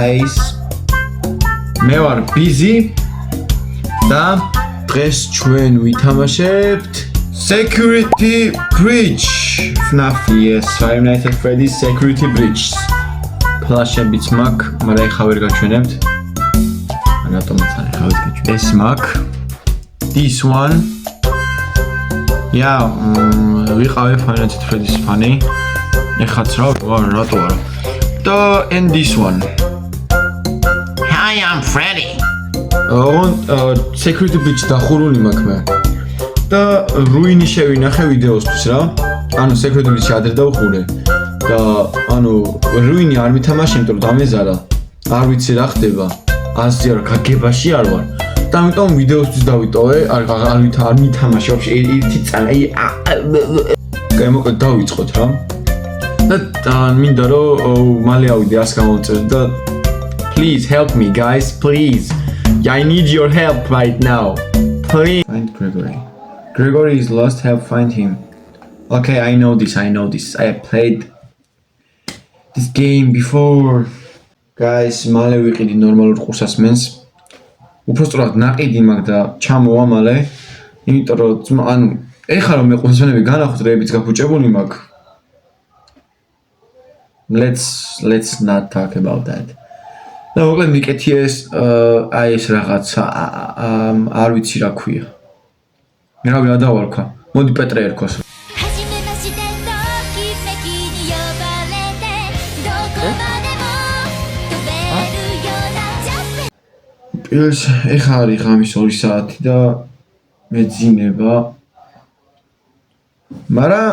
guys. მე ვარ busy და დღეს ჩვენ ვითამაშებთ Security Breach. FNAF, yes, Five Nights at Freddy's Security Breach. ფლაშებიც მაქვს, მაგრამ ეხლა ვერ გაჩვენებთ. რატომაც არ ეხლა ვიდგეთ. ეს მაქვს. This one. Yeah, ვიყავი Five Nights at Freddy's ფანი. ეხლაც რატო არა. And this one. Hi, I'm Freddy. Security Breach დახურული მაქვს მე. და რუინი შევინახე ვიდეოსთვის რა. ანუ Security Breach ადრე დავხურე. და ანუ რუინი არ მითამაშე, იმიტომ რომ დამეზარა. არ ვიცი რა ხდება. ასზე არ გაგებაში არ ვარ. და ამიტომ ვიდეოსთვის დავიტოვე, არ მითამაშე ვაფშე ერთი წამი. მოკლედ დავიწყოთ რა. და მინდა რომ მალე ავიდე 100 გამოვწეროთ და please help me guys, please. I need your help right now. Please find Gregory. Gregory is lost, help find him. Okay, I know this. I played this game before. Guys, მალე ვიყიდი ნორმალურ ყურსასმენს. უბრალოდ ნაყიდი მაგ და ჩამოვა მალე. იმიტომ რომ ანუ ეხლა რომ მე ყურსასმენები განახოთ რეებიც გაფუჭებული მაქვს. Let's not talk about that. და მოკლედ მიკეთი აი ეს რაღაცა არ ვიცი რა ქვია. რავი რა დავარქვა. მოდი პეტრე ერქოს. ეს ეხლა არის ღამის 2 საათი და მეძინება. მაგრამ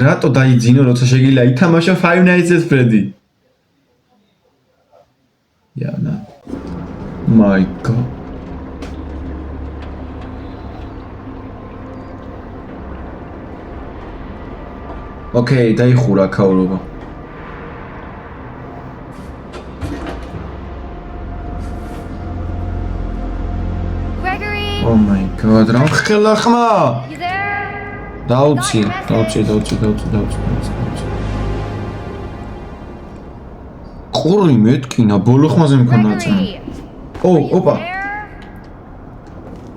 რატო დაიძინო, როცა შეგიძლია ითამაშო Five Nights at Freddy? Yeah, no. My God. Okay, დაიხურა ქაურობა. Gregory. Oh my God, რა ხელა ხმა? You there? დაუცი. ყური მეთქინა, ბოლო ხმაზე მქონდა წამი. Oh, opa.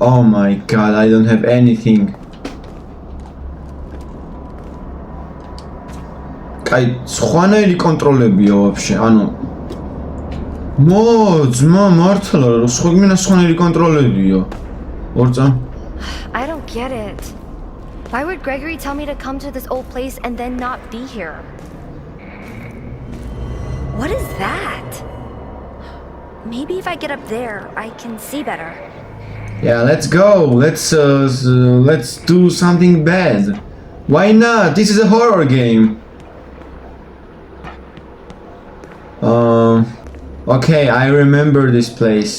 Oh my God, I don't have anything. Კაი, სხვანაირი კონტროლებია ვაფშე, ანუ ძმა მართლა რა, სხვანაირი კონტროლებია. ორწა. I don't get it. Why would Gregory tell me to come to this old place and then not be here? What is that? Maybe if I get up there, I can see better. Yeah, let's go. Let's do something bad. Why not? This is a horror game. Okay, I remember this place.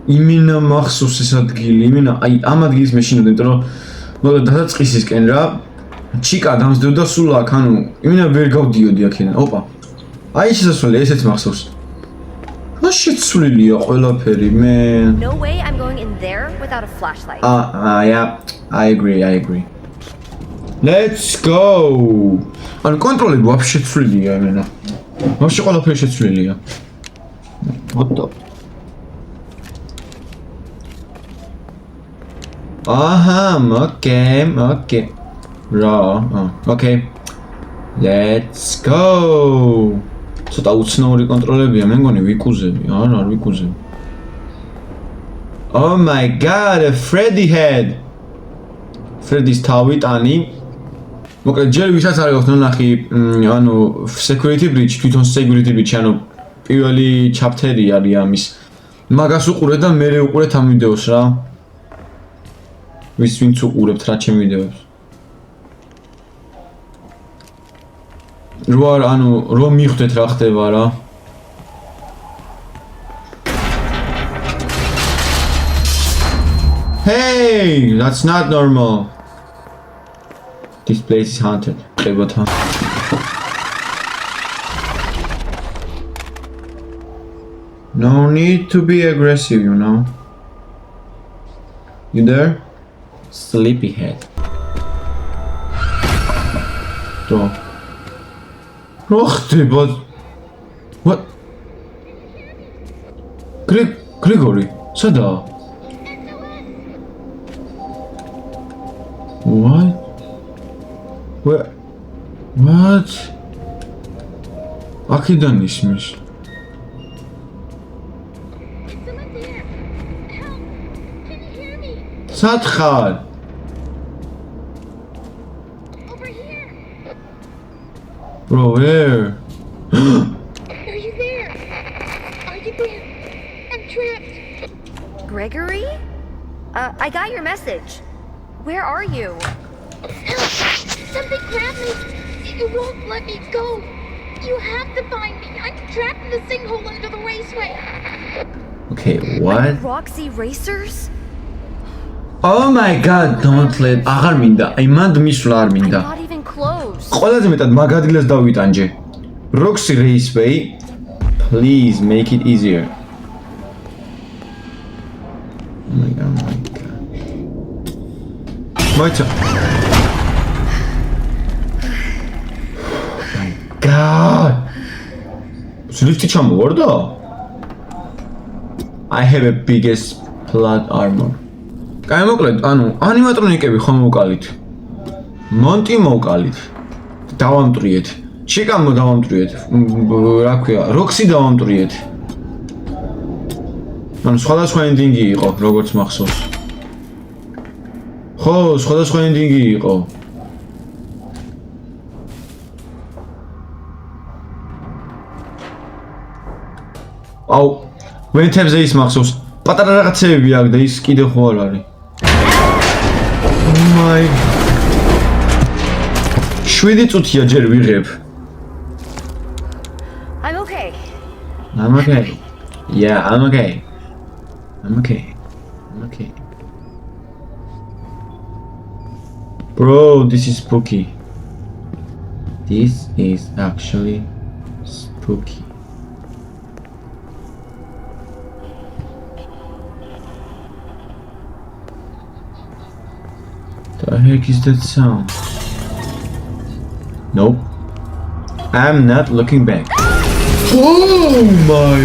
იმენა მახსოვს ეს ადგილი, იმენა აი ამ ადგილს მე შინოდე, იმიტომ რომ მოკლედ დასაწყისისკენ რა ჩიკა დამსდევდა სულ აქ, ანუ იმენა ვერ გავდიოდი აქედან. ოპა. აი შესასვლელი ესეც მახსოვს. რა შეცვლილია ყველაფერი, man. No way I'm going in there without a flashlight. Yeah, I agree. Let's go. ანუ კონტროლები ვაფშე შეცვლილია იმენა. ვაფშე ყველაფერი შეცვლილია. ოტო. Okay. Okay. Let's go. ცოტა უცნაური კონტროლებია, მე მგონი ვიკუზები. არ ვიკუზები. Oh my God, a Freddy head. Freddy's თავი ტანი. მოკლედ ჯერ ვისაც არ გავხსნა ნახი, ანუ Security Breach, თვითონ Security Breach, ანუ პირველი ჩაპტერი არის ამის. მაგას უყურე და მე უყურეთ ამ ვიდეოს რა. ვინც უყურებთ რა ჩემ ვიდეოს. რო მიხვდეთ რა ხდება რა. Hey, that's not normal. This place is haunted. ყებოთა. No need to be aggressive, you know. You there? Sleepyhead. What? გრიგორი, სადაა? What? What? აქედან ისმის. სად ხარ? Bro, where? Are you there? Are you there? I'm trapped. Gregory? I got your message. Where are you? Help! Something grabbed me. It won't let me go. You have to find me. I'm trapped in the sinkhole under the raceway. Okay, what? Roxy Racers? Oh my god, don't let. აღარ მინდა. აი მანდ მისვლა არ I'm მინდა. not even close. ყველაზე მეტად მაგ ადგილას დავიტანჯე. Roxy Raceway, please make it easier. Oh my god, oh my god. Moita. My god. Lifti ჩამოვარდა? I have a biggest plot armor. კაი მოკლედ, ანუ ანიმატრონიკები ხომ მოვკალით. მონტი მოვკალით. დავამტრიეთ. ჩიკამო დავამტრიეთ. რა ქვია, როქსი დავამტრიეთ. ანუ სხვადასხვა ენდინგი იყო, როგორც მახსოვს. ხო, სხვადასხვა ენდინგი იყო. აუ, ვენთებზე ის მახსოვს. პატარა რაღაცეები აქვს და ის კიდე ხო არ არის. My 7 წუთია ჯერ ვიღებ. I'm okay. I'm okay. Yeah, I'm okay. I'm okay. I'm okay. Bro, this is spooky. This is actually spooky. The heck is that sound? Nope. I'm not looking back. Oh my!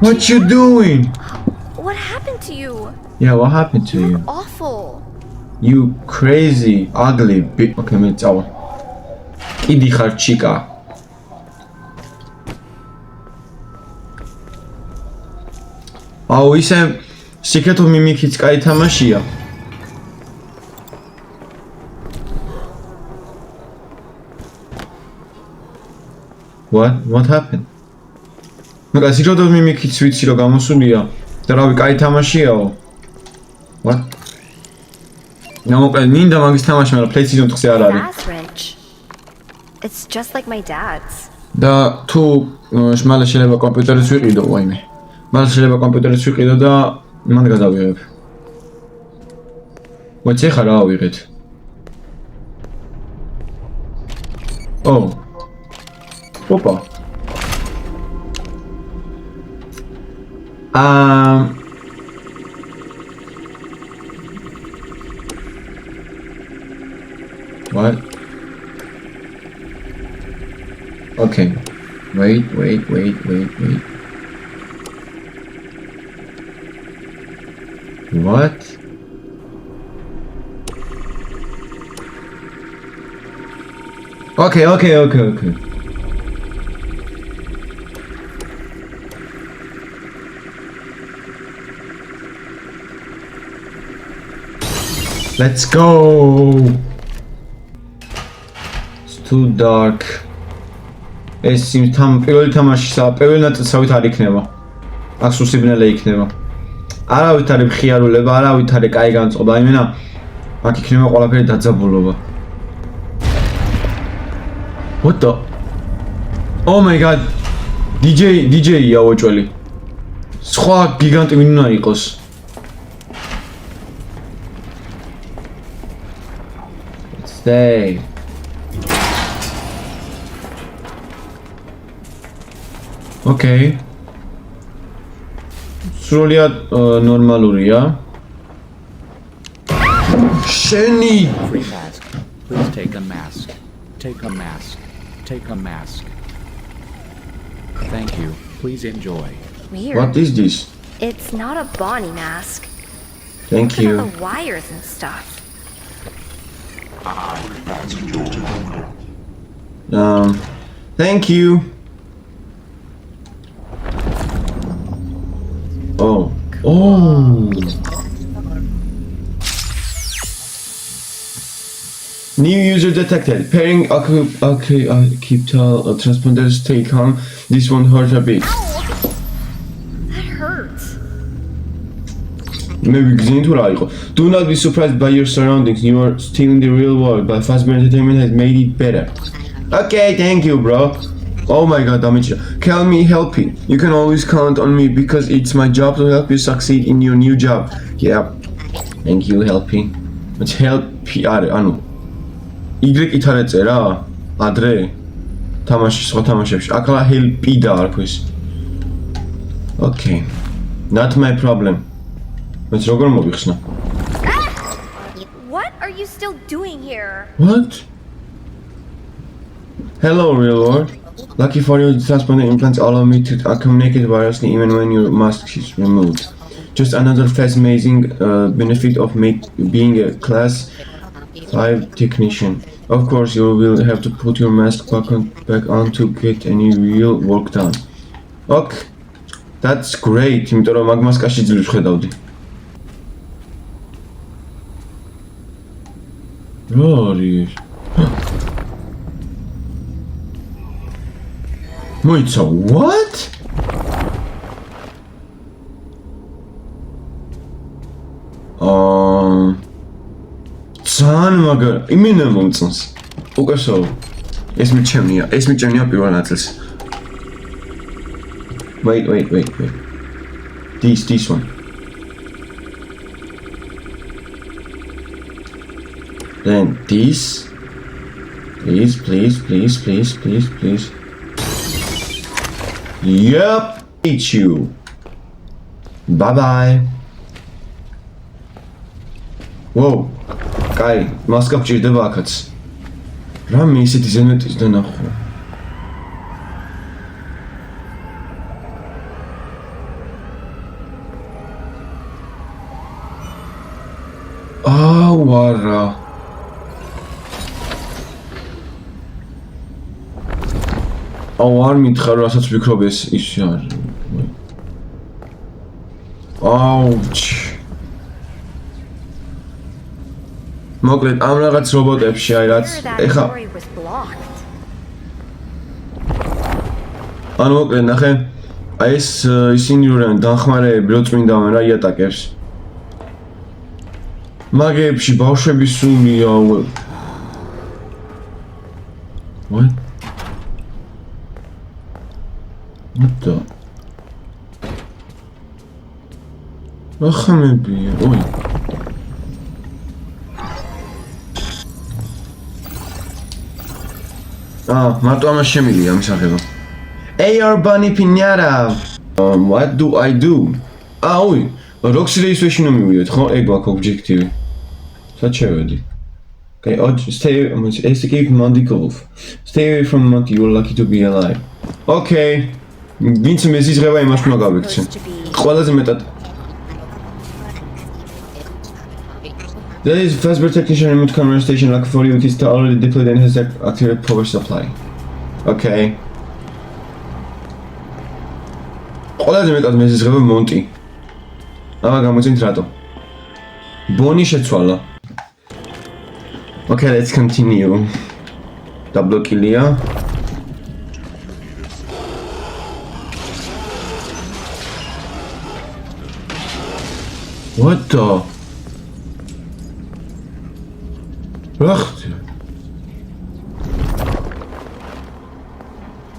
What you doing? What happened to you? Yeah, what happened to you? Awful. You crazy, ugly bitch. Okay, me tell. Idi khar chica. Oh, ისე სიკეთო მიმიქიც კაი თამაშია. What happened? მაგა სიკეთო მიმიქიც ვიცი რომ გამოსულია და რავი კაი თამაშიაო. What? No, მინდა მაგის თამაში, მაგრამ PlayStation 4-ზე არ არის. Gas wrench. It's just like my dad's. და თუ მალე შეიძლება კომპიუტერიც ვიყიდო, ვაიმე. მალე შეიძლება კომპიუტერიც ვიყიდო და მან გადავიღებ. მოიცე ხარ რა ავიღეთ. Oh. Opa. What? Okay. Wait. What? Okay. Let's go. It's too dark. ეს პირველი თამაშისა, პირველი ნაწილსავით არ იქნება. აქ სუსიბნელე იქნება. არავით არის მხიარულება, არავით არის კაი განწყობა. იმენა აქ იქნება ყველაფერი დაძაბულობა. What the? Oh my god. DJ-ია ოჭველი. სხვა გიგანტი ვინ უნდა იყოს? Stay. Okay. სრულიად ნორმალურია. შენი Free mask. Please take a mask. Take a mask. Take a mask. Thank you. Please enjoy. Weird. What is this? It's not a Bonnie mask. Thank Look at all you. the wires and stuff. Thank you. Oh. Oh. New user detected. Pairing occipital transponders take on. This one hurt a bit. That hurts. Maybe do not be surprised by your surroundings. You are still in the real world, but Fazbear Entertainment has made it better. Okay, thank you, bro. Oh my god, Damichi. Call me Helpy. You can always count on me because it's my job to help you succeed in your new job. Yeah. Thank you, Helpy. It's Helpy. Anu. Y ითარ ეწერა? ადრე? თამაშის სხვა თამაშებში. აკლა Helpy დაარქვის. Okay. Not my problem. Მეც როგორ მოვიხსნა? What are you still doing here? What? Hello, real world. Lucky for you, the transponder implants allow me to communicate wirelessly even when your mask is removed. Just another fascinating benefit of being a class 5 technician. Of course, you will have to put your mask back on to get any real work done. Okay, that's great. იმიტომ რომ მაგ მასკაში ძლივს ხედავდი. Rory. Moitza, what? ძალიან მაგარ. იმენა მომწონს. უკასო. ეს მიჩემნია პირველ ნაწილს. Wait. This one. Then this. Please. Yep. Hate you. Bye. Whoa. Guy, მასკა გჭირდება აქაც. რამე ისეთი ზემოთის და ნახო. ვარა. არ მითხრა რასაც ვიქრობ ეს ის არ. აუჩ. მოკლედ ამ რაღაც რობოტებში აი რაც ეხა ანუ მოკლედ ნახე აი ეს ისინი როან დახმარებები რო წმინდავენ რა იატაკებს მაგებში ბავშვები სულია What? What the? ახამებია ой მარტო ამას შემილია მისაღება. AR Bunny Pinata. What do I do? ой, Roxy Raceway-ში რომ მივიდეთ, ხო? ეგ გვაქვს ობიექტივი. სად შევედი? Okay, escape Monty Golf. Stay away from Monty, you're lucky to be alive. Okay. ვინც მეზიზღება იმას უნდა გავიქცე. ყველაზე მეტად There is a Fazbear technician remote camera station lucky for you. It is already deployed and has active power supply. Okay. ყველაზე მეტად მეზიზღება მონტი. გამოწინთ რატო? ბონი შეცვალა. Okay, let's continue. დაბლოკილია. What the? Prachtig.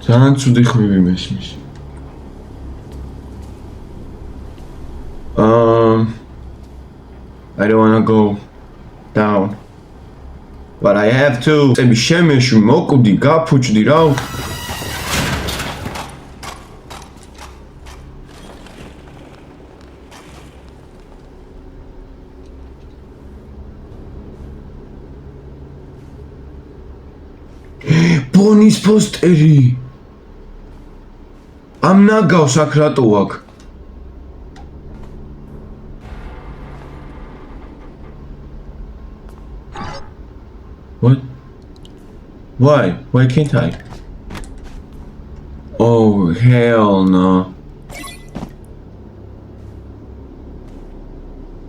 ძალიან ცუდი ხმები მესმის. I don't wanna go down. But I have to. წები შემეში მოკვდი, გაფუჭდი რა. Bonnie's posteri. ამ ნაგავს აქ რატო აქ? What? Why? Why can't I? Oh, hell no.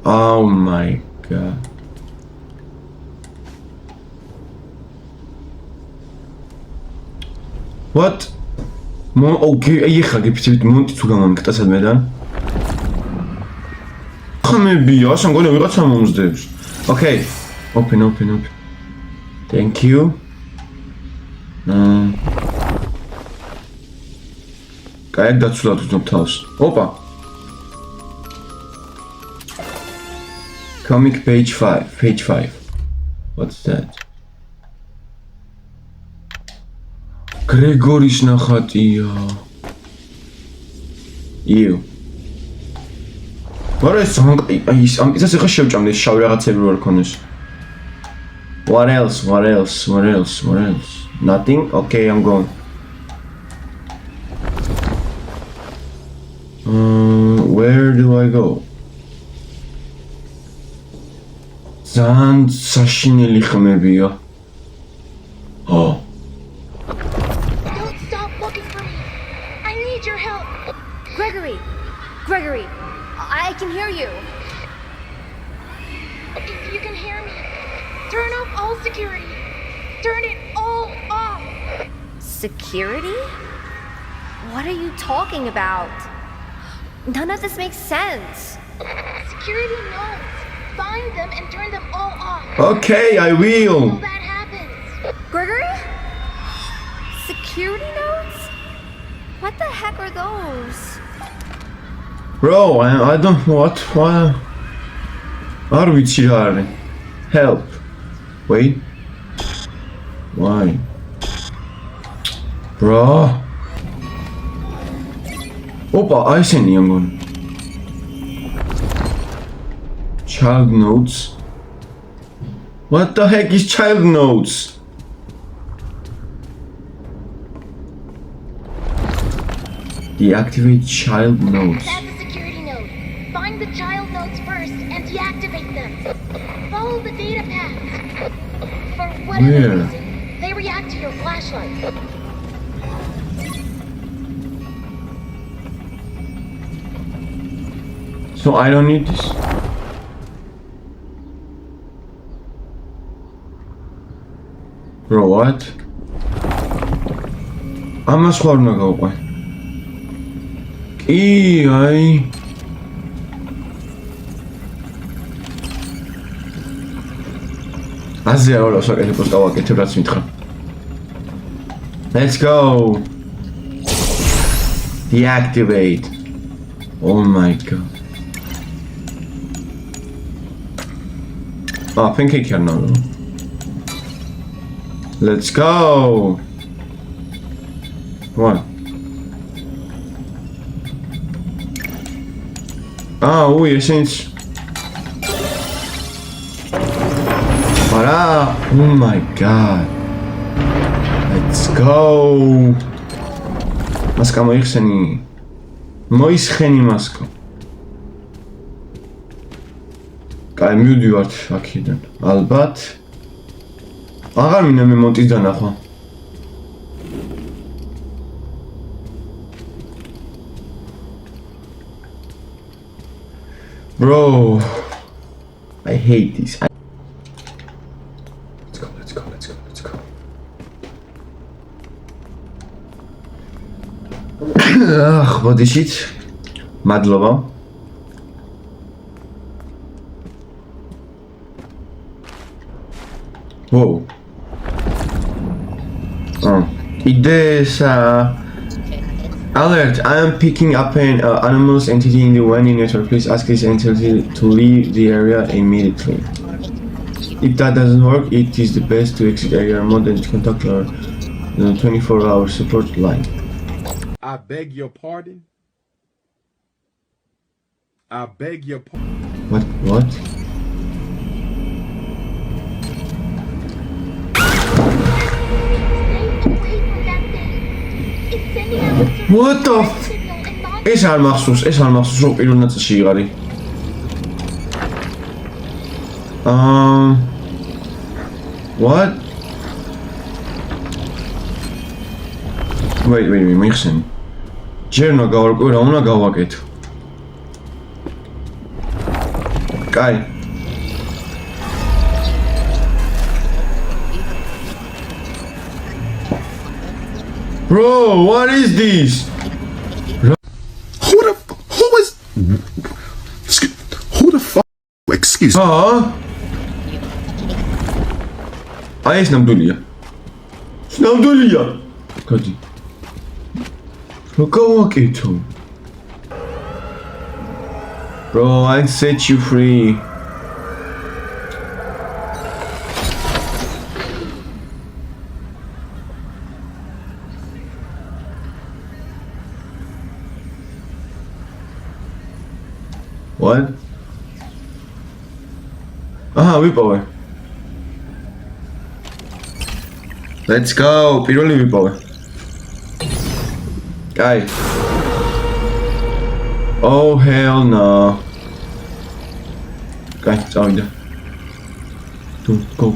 Oh my god. What? Okay, ეხლა გიფიცებით მონტი თუ გამომკტასად მედან. ხმებია, ასან გონია ვიღაცა მომზდებს. Okay. Open. Thank you. Კაი, დაცულად ვთქვი თავს. Opa. Comic page 5. What's that? გრეგორის ნახატია. Ew. What is ის ამის ახლა შევჭამდი შავი რაღაცები რო არ ქონდეს. What else? Nothing? Okay, I'm going. Where do I go? Zand sashineli khmebia. Oh. Don't stop looking for me. I need your help. Gregory! I can hear you. If you can hear me, turn off all security. Turn it all off. Security? What are you talking about? None of this makes sense. Security knows. Find them and turn them all off. Okay, I Till will. that happens. Gregory? Security notes? What the heck are those? Bro, I don't what? Are we chilling? Help. Wait. Why? Bro. Opa, I sent young one. Child notes. What the heck is child notes? Deactivate child notes. That's a security node. Find the child nodes first and deactivate them. Follow the data paths. For whatever Where? reason, they react to your flashlight. So I don't need this. Bro, what? ამას ხარ უნდა გავყვე. კი, აი. აზე არა საკეთებს გავაკეთებ რაც მითხრა. Let's go. Deactivate. Oh my god. Pancake here now. Let's go. What? Oh, since. Oh my god. Let's go. Maska moixeni. Moixeni masko. Კაი, მივდივართ აქედან. ალბათ. აღარ მინდა მე მონტის დანახვა. Bro, I hate this. Let's go. ბოდიშით. მადლობა. Whoa. Alert, I am picking up an anomalous entity in the Wani network. Please ask this entity to leave the area immediately. If that doesn't work, it is the best to exit area mode and contact our 24-hour support line. I beg your pardon? I beg your pardon. What? Stay away from that thing. It's sending out a What the f- ეს არ მახსოვს რომ პირველ ნაწილში იღარი. What? Wait, მიხსენ. ჯერ უნდა გავარკვევ რა უნდა გავაკეთო. კაი. Bro, what is this? Who the fuck? Excuse me. აი ეს ნამდვილია. გადი. რა გავაკეთო? Bro, I set you free. What? ვიპოვე. Let's go. პირველი ვიპოვე. Guy. Oh hell no. Guy, წავიდა. Dude, go.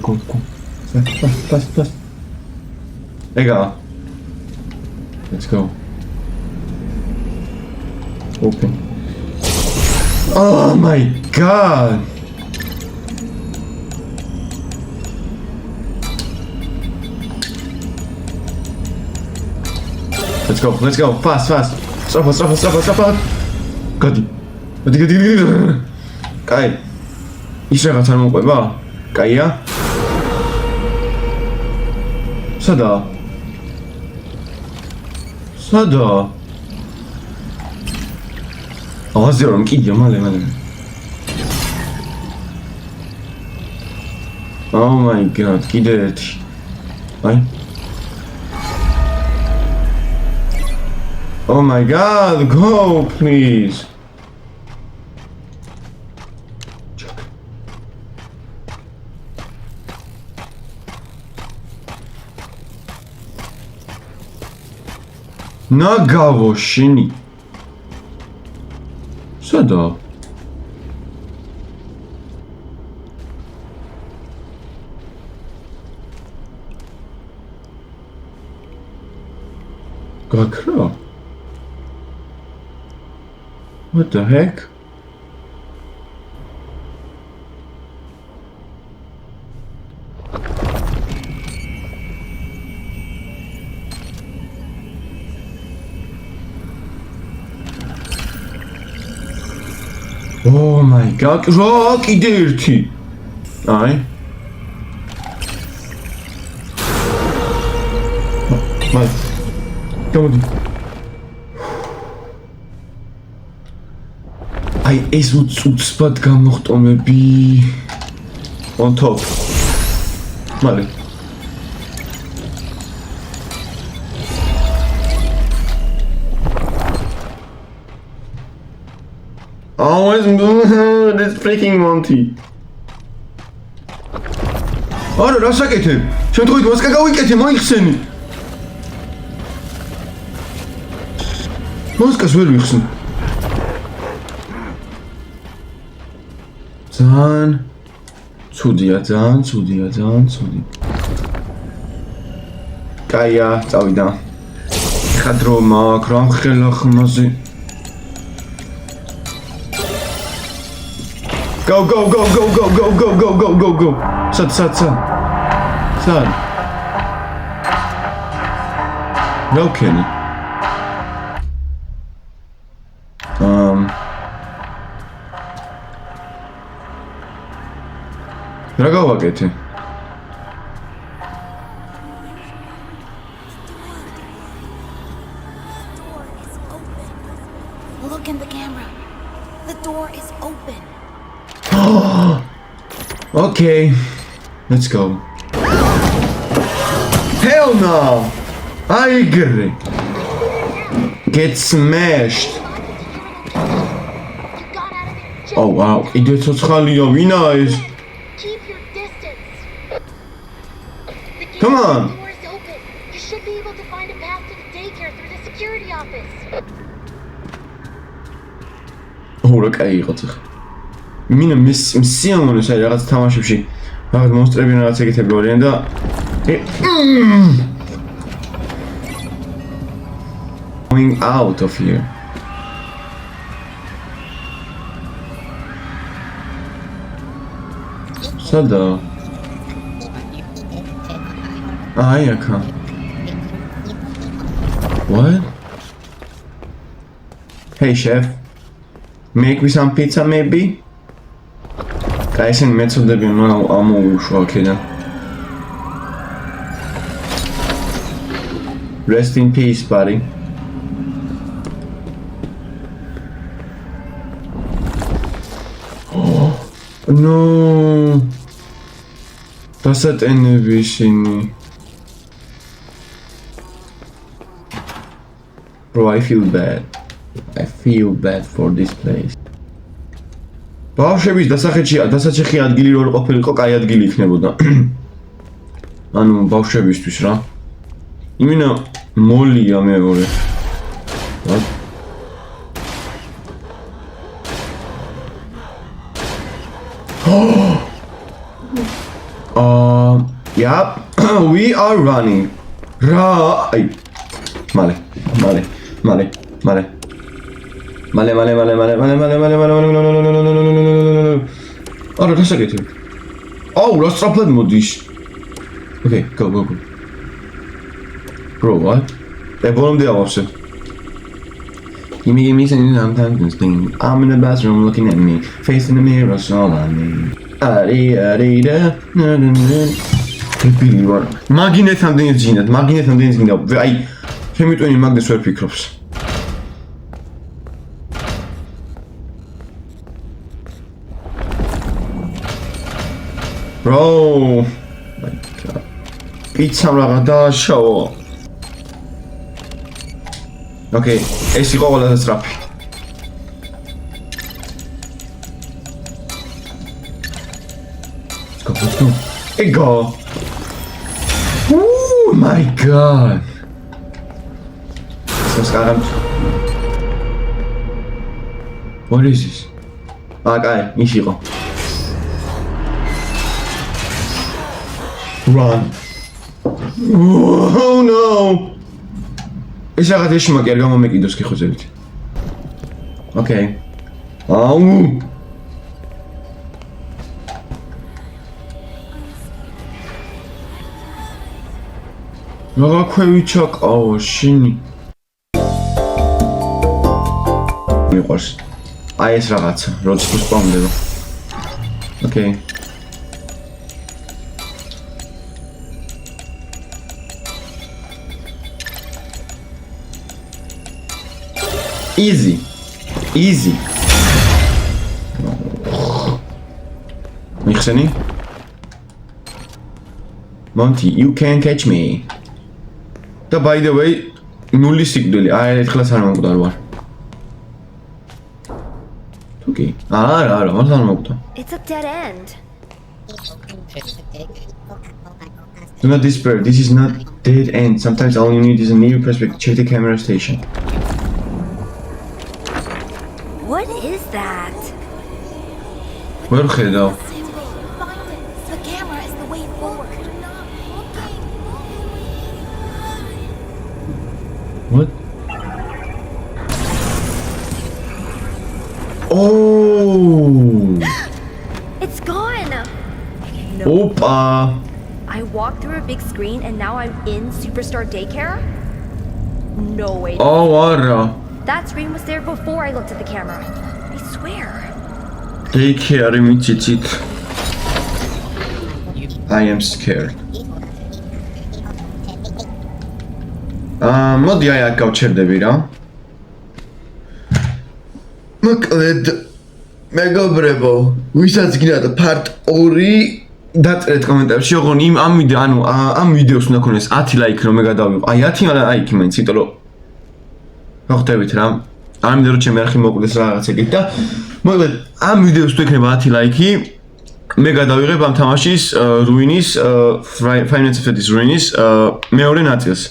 Fast. ეგა. Let's go. Open. Oh my god. Let's go. Fast. Stop. Გადი. კაი. ის რაღაც არ მოყვება? კაია? სადაა? აზერ რომ კიდია მალე. Oh my god, კიდე ერთი. აი. Oh my god, go please. ნაგავო შენი. სადაა? გაქრა? What the heck? Oh my god, რა კიდე ერთი. აი. გამოდი. აი ეს უცბად გამოხტომები. On top. მალე. Always this freaking Monty. არა, რა საკეთე? შემთხვევით მოსკა გავიკეთე, მოიხსენი. მოსკას ვერ ვიხსნი. ძალიან ცუდია. კაია, წავიდა. ხა დრო მაქვს, რა მხელა ხმაზე. Go. Sad. No Kenny. რა გავაკეთე? Look in the camera. The door is open. Okay, let's go. Hell no! I agree. Get smashed. You got out of it. Oh wow, იდე ცოცხალია, ვინა ეს? Keep your distance. Come on. The door is open. You should be able to find a path to the daycare through the security office. ურა კაი იყო წახ. მინა მისიამონეს აი რაღაც თამაშებში რაღაც მონსტრები რაღაც ეგეთები არიან და going out of here. სადა? აი აქა. What? Hey chef. Make me some pizza maybe? Guys, and მეწოდები ამოუშვა აქედან. Rest in peace, buddy. Oh, no. დასატენები ისინი. Bro, I feel bad. I feel bad for this place. ბავშვების დასაჯეხი ადგილი რო ყოფილიყო, კაი ადგილი იქნებოდა. ანუ ბავშვებისთვის რა. იმენა მოლია მეორე. What? Yep, we are running. Ra, ay. Male. არა დასაკეთებ. აუ, რა სწრაფად მოდის. Okay, go. Bro, what? ბოლომდე ავავსე. Give me sometimes this thing. I'm in the bathroom looking at me. Face in the mirror, so I need. Really what? მაგინეთამდე ძინად. აი, ჩემი ტვინი მაგდეს ვერ ფიქრობს. Bro, my god. Pizza raga daashavo. Okay, ეს იყო ყველაზე სწრაფი. Let's go. Ego. Oh my god. What is this? კაი, ის იყო. Run. Oh no. ეს რაღაც ეშმაკი არ გამომეკიდოს კიხოძებით. Okay. აუ. რა ქვევიჩაკაო შინი. მიყვარს. აი ეს რაღაცა, როდის გსპაუნდება. Okay. Easy. მიხსენი? Monty, you can't catch me. და by the way, ნული სიკვდილი. აი ერთხელაც არ მომკვდარ ვარ. თუკი. არა, მართლა არ მომკვდა. It's a dead end. Do not despair. This is not dead end. Sometimes all you need is a new perspective. Check the camera station. What is that? ვერ ხედავ. The camera is the way forward. What? Oh! It's gone. No. Opa! I walked through a big screen and now I'm in Superstar Daycare? No way. Oh, არა. That screen was there before I looked at the camera. I swear. Daycare მიციცით. I am scared. მოდი აი აქ გავჩერდები რა. მოკლედ მეგობრებო, ვისაც გინდა part 2 დაწერეთ კომენტარებში, ოღონდ ამ ვიდეოს უნდა ქონდეს 10 ლაიქი რომ მე გადავიღო. აი 10 ლაიქი მაინც, იმიტომ რომ მოხდებით რა. არ მინდა რომ ჩემი არხი მოკვდეს რაღაცებით და მოკლედ ამ ვიდეოს თუ ექნება 10 ლაიქი, მე გადავიღებ ამ თამაშის რუინის Five Nights at Freddy's რუინის მეორე ნაწილს.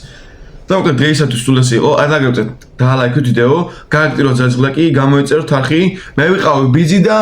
და უკვე დღეისათვის სულ ეს იყო. არ დაგეკვირდეთ და ლაიქით ვიდეო, გააქტიროთ ზარზღლა კი, გამოიწეროთ არხი. მე ვიყავი ბიძი და